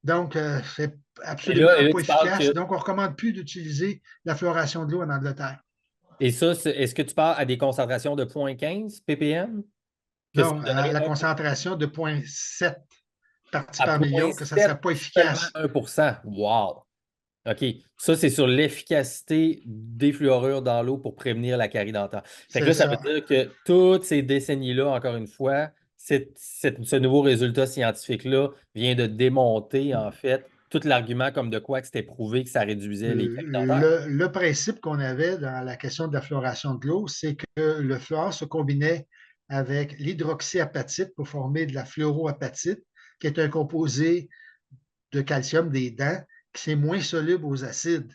Donc, c'est Et absolument là, pas tu parles efficace. que. Donc, on ne recommande plus d'utiliser la fluoration de l'eau en Angleterre. Et ça, est-ce que tu parles à des concentrations de 0,15 ppm? Que ça Non, à donnerait la concentration de 0,7 parties à par million, que ça ne 0,7, serait pas seulement efficace. 1%. Wow! OK. Ça, c'est sur l'efficacité des fluorures dans l'eau pour prévenir la carie dentaire. Fait que C'est là, ça veut ça. dire que toutes ces décennies-là, encore une fois, ce nouveau résultat scientifique-là vient de démonter, en fait, tout l'argument comme de quoi que c'était prouvé que ça réduisait les caries dentaires. Le principe qu'on avait dans la question de la fluoration de l'eau, c'est que le fluor se combinait avec l'hydroxyapatite pour former de la fluoroapatite, qui est un composé de calcium des dents qui est moins soluble aux acides.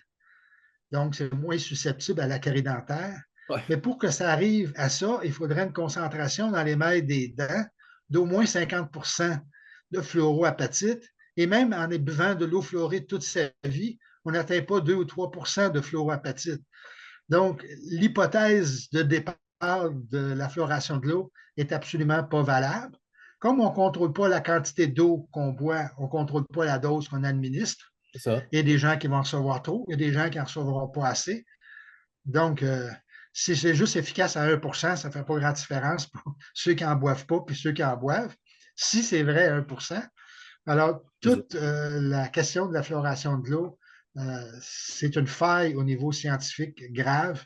Donc, c'est moins susceptible à la carie dentaire. Ouais. Mais pour que ça arrive à ça, il faudrait une concentration dans les mailles des dents d'au moins 50 de fluoroapatite. Et même en buvant de l'eau fluorée toute sa vie, on n'atteint pas 2 ou 3 de fluoroapatite. Donc, l'hypothèse de départ de la fluoration de l'eau est absolument pas valable. Comme on ne contrôle pas la quantité d'eau qu'on boit, on ne contrôle pas la dose qu'on administre. C'est ça. Il y a des gens qui vont en recevoir trop, il y a des gens qui n'en recevront pas assez. Donc, si c'est juste efficace à 1 ça ne fait pas grande différence pour ceux qui n'en boivent pas puis ceux qui en boivent. Si c'est vrai à 1 alors C'est ça. toute la question de la fluoration de l'eau, c'est une faille au niveau scientifique grave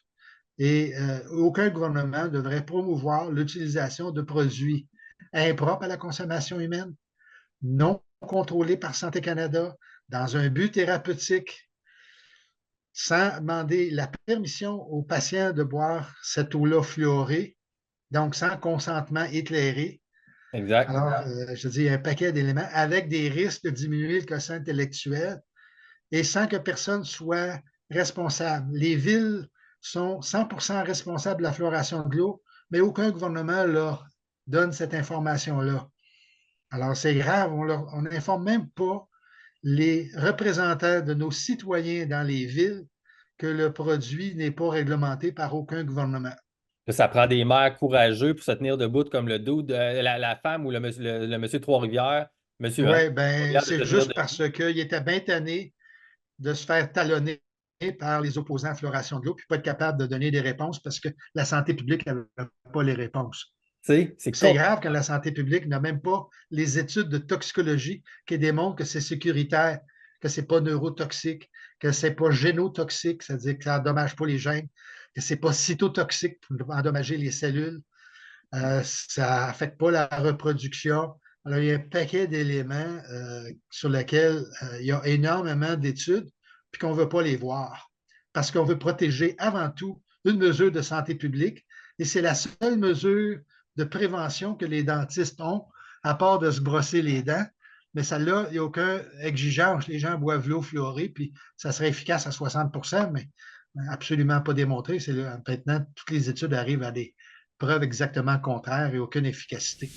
et aucun gouvernement devrait promouvoir l'utilisation de produits impropres à la consommation humaine, non contrôlés par Santé Canada, dans un but thérapeutique sans demander la permission aux patients de boire cette eau-là fluorée, donc sans consentement éclairé. Exact. Alors, je dis un paquet d'éléments avec des risques de diminuer le quotient intellectuel et sans que personne soit responsable. Les villes sont 100% responsables de la fluoration de l'eau, mais aucun gouvernement leur donne cette information-là. Alors, c'est grave, on n'informe même pas les représentants de nos citoyens dans les villes que le produit n'est pas réglementé par aucun gouvernement. Ça prend des maires courageux pour se tenir debout comme le dude, la femme ou le monsieur de Trois-Rivières, monsieur, hein, Oui, ben Trois-Rivières de c'est se tenir juste debout. parce qu'il était bien tanné de se faire talonner par les opposants à la fluoration de l'eau, puis pas être capable de donner des réponses parce que la santé publique n'avait pas les réponses. Tu sais, c'est C'est con. grave que la santé publique n'a même pas les études de toxicologie qui démontrent que c'est sécuritaire, que ce n'est pas neurotoxique, que ce n'est pas génotoxique, c'est-à-dire que ça n'endommage pas les gènes, que ce n'est pas cytotoxique pour endommager les cellules, ça n'affecte pas la reproduction. Alors, il y a un paquet d'éléments sur lesquels il y a énormément d'études, puis qu'on ne veut pas les voir, parce qu'on veut protéger avant tout une mesure de santé publique, et c'est la seule mesure de prévention que les dentistes ont, à part de se brosser les dents. Mais celle-là, il n'y a aucune exigence. Les gens boivent l'eau fluorée, puis ça serait efficace à 60 mais absolument pas démontré. C'est maintenant, toutes les études arrivent à des preuves exactement contraires et aucune efficacité.